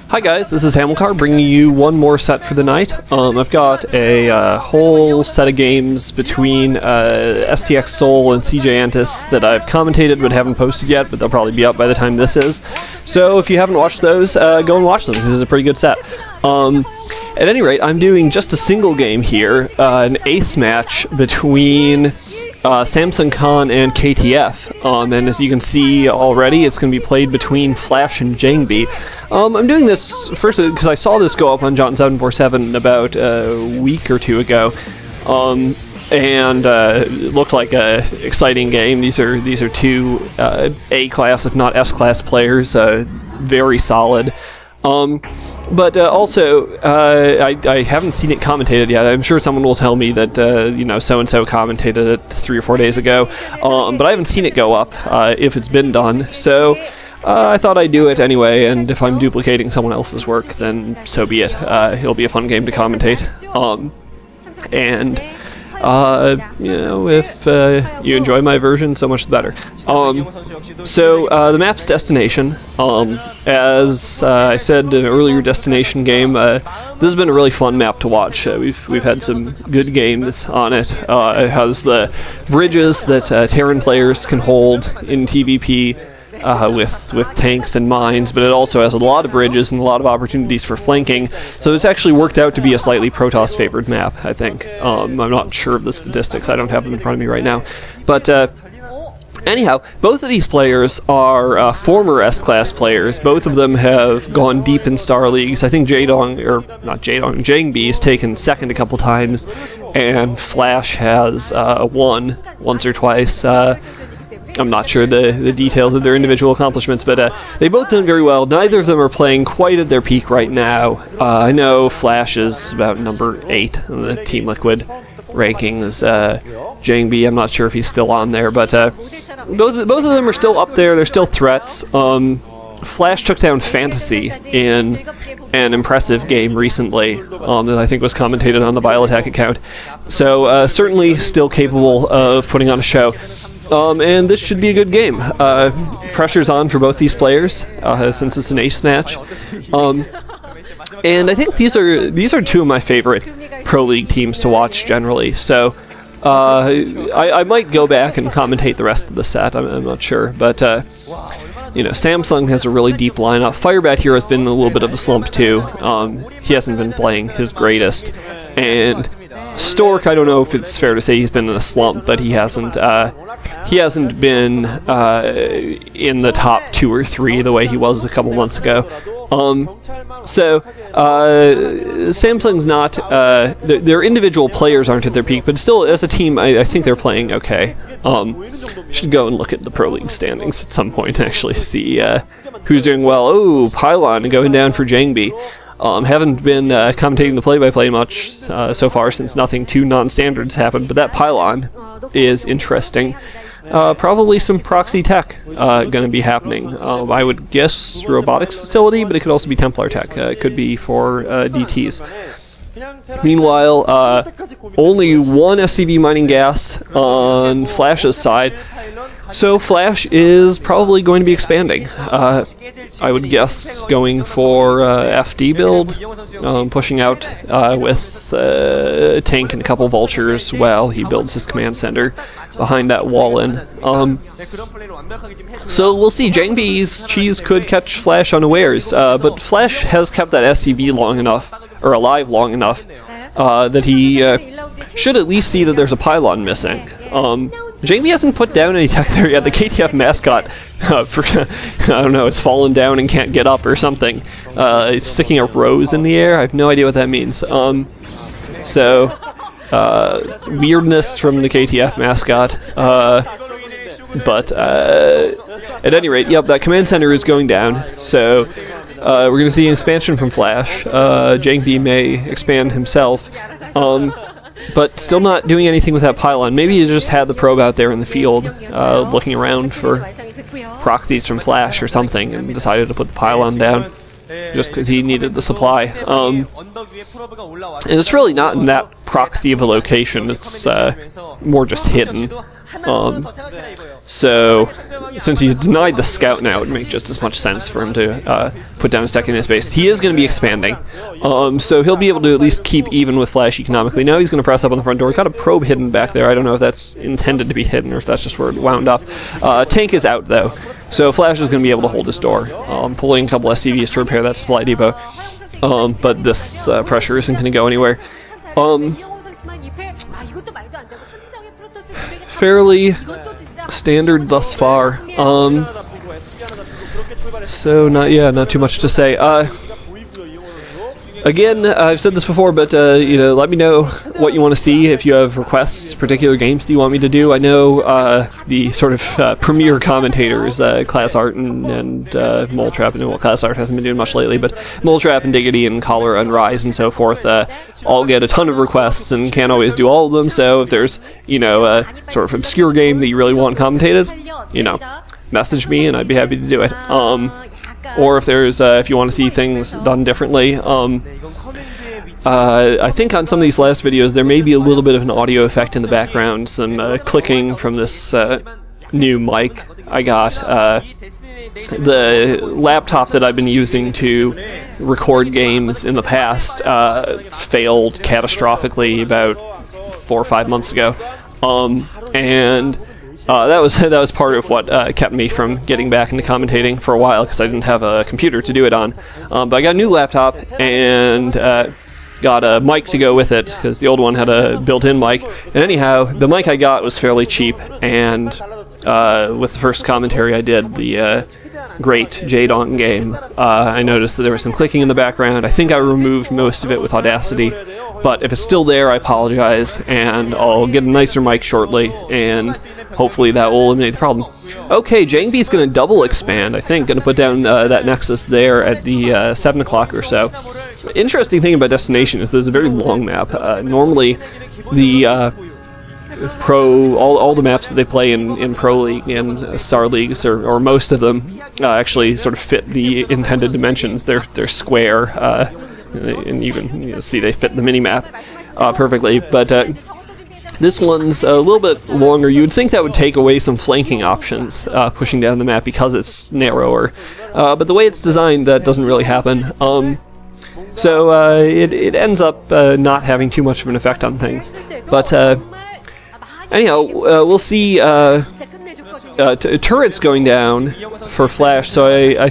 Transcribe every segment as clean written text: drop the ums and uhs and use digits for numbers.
Hi guys, this is Hamilcar bringing you one more set for the night. I've got a whole set of games between STX Soul and CJ Antis that I've commentated but haven't posted yet, but they'll probably be up by the time this is. So if you haven't watched those, go and watch them. This is a pretty good set. At any rate, I'm doing just a single game here, an ace match between Samsung Khan and KTF, and as you can see already, it's going to be played between FlaSh and Jangbi. I'm doing this first because I saw this go up on John747 about a week or two ago, and it looked like an exciting game. These are two A-class, if not S-class players, very solid. But also, I haven't seen it commentated yet. I'm sure someone will tell me that, you know, so-and-so commentated it 3 or 4 days ago, but I haven't seen it go up, if it's been done, so I thought I'd do it anyway, and if I'm duplicating someone else's work, then so be it. It'll be a fun game to commentate, you know, if you enjoy my version, so much the better. So the map's Destination. As I said in an earlier Destination game, this has been a really fun map to watch. We've had some good games on it. It has the bridges that Terran players can hold in TVP with tanks and mines, but it also has a lot of bridges and a lot of opportunities for flanking, so it's actually worked out to be a slightly Protoss favored map, I think. I'm not sure of the statistics, I don't have them in front of me right now, but anyhow, both of these players are former S-class players. Both of them have gone deep in Star Leagues. I think Jangbi has taken second a couple times, and FlaSh has won once or twice. I'm not sure the details of their individual accomplishments, but they both done very well. Neither of them are playing quite at their peak right now. I know FlaSh is about number 8 on the Team Liquid rankings. Jangbi, I'm not sure if he's still on there, but both of them are still up there. They're still threats. FlaSh took down Fantasy in an impressive game recently that I think was commentated on the BioAttack account. So certainly still capable of putting on a show. And this should be a good game. Pressure's on for both these players, since it's an ace match. And I think these are two of my favorite Pro League teams to watch generally, so I might go back and commentate the rest of the set, I'm not sure. But, you know, Samsung has a really deep lineup. Firebat here has been in a little bit of a slump too. He hasn't been playing his greatest. And Stork, I don't know if it's fair to say he's been in a slump, but he hasn't been in the top 2 or 3 the way he was a couple months ago. Samsung's not, their individual players aren't at their peak, but still, as a team, I think they're playing okay. Should go and look at the Pro League standings at some point and actually see who's doing well. Oh, Pylon going down for Jangbi. Haven't been commentating the play-by-play much so far since nothing too non-standards happened, but that Pylon is interesting. Probably some proxy tech going to be happening. I would guess robotics facility, but it could also be Templar tech. It could be for DTs. Meanwhile, only one SCV mining gas on FlaSh's side, so FlaSh is probably going to be expanding. I would guess going for FD build, pushing out with a tank and a couple vultures while he builds his command center behind that wall in. So we'll see. Jangbi's cheese could catch FlaSh unawares, but FlaSh has kept that SCV long enough, or alive long enough, that he should at least see that there's a pylon missing. Jangbi hasn't put down any tech there yet. The KTF mascot, I don't know, it's fallen down and can't get up or something. It's sticking a rose in the air. I have no idea what that means. Weirdness from the KTF mascot. But at any rate, yep, that command center is going down. So we're going to see an expansion from FlaSh. Jangbi may expand himself. But still not doing anything with that pylon. Maybe he just had the probe out there in the field, looking around for proxies from FlaSh or something, and decided to put the pylon down, just because he needed the supply. And it's really not in that proxy of a location, it's more just hidden. So, since he's denied the scout now, it would make just as much sense for him to put down a second in his base. He is going to be expanding, so he'll be able to at least keep even with FlaSh economically. Now he's going to press up on the front door. Got a probe hidden back there. I don't know if that's intended to be hidden or if that's just where it wound up. Tank is out, though, so FlaSh is going to be able to hold his door. Pulling a couple SCVs to repair that supply depot, but this pressure isn't going to go anywhere. Fairly standard thus far. So not too much to say. Again, I've said this before, but you know, let me know what you want to see. If you have requests, particular games that you want me to do. I know the sort of premier commentators, Class Art and Moletrap, and well, Class Art hasn't been doing much lately, but Moletrap and Diggity and Cholera and Rise and so forth all get a ton of requests and can't always do all of them. So if there's, you know, a sort of obscure game that you really want commentated, you know, message me and I'd be happy to do it. Or if there's, if you want to see things done differently, I think on some of these last videos there may be a little bit of an audio effect in the background, some clicking from this new mic I got. The laptop that I've been using to record games in the past failed catastrophically about 4 or 5 months ago, and that was part of what kept me from getting back into commentating for a while, because I didn't have a computer to do it on. But I got a new laptop and got a mic to go with it, because the old one had a built-in mic. And anyhow, the mic I got was fairly cheap, and with the first commentary I did, the great J-Dawn game, I noticed that there was some clicking in the background. I think I removed most of it with Audacity, but if it's still there, I apologize, and I'll get a nicer mic shortly, and hopefully that will eliminate the problem. Okay, Jangbi's going to double expand, I think. Going to put down that Nexus there at the 7 o'clock or so. Interesting thing about Destination is there's a very long map. Normally, the all the maps that they play in Pro League and Star Leagues, or most of them, actually sort of fit the intended dimensions. They're square, and you can see they fit the mini-map perfectly, but this one's a little bit longer. You would think that would take away some flanking options, pushing down the map, because it's narrower. But the way it's designed, that doesn't really happen. So it ends up not having too much of an effect on things. But anyhow, we'll see turrets going down for FlaSh. So I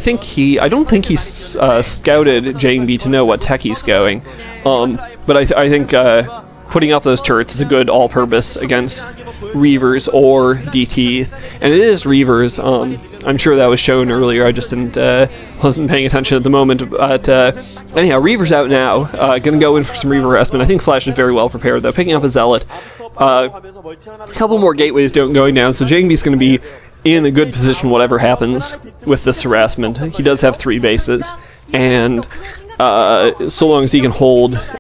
don't think he's scouted Jangbi to know what tech he's going. But I think putting up those turrets is a good all-purpose against Reavers or DTs, and it is Reavers. I'm sure that was shown earlier. I just wasn't paying attention at the moment. But anyhow, Reavers out now. Gonna go in for some Reaver harassment. I think FlaSh is very well prepared though, picking up a Zealot. A couple more gateways going down, so Jangbi's going to be in a good position whatever happens with this harassment. He does have 3 bases, and so long as he can hold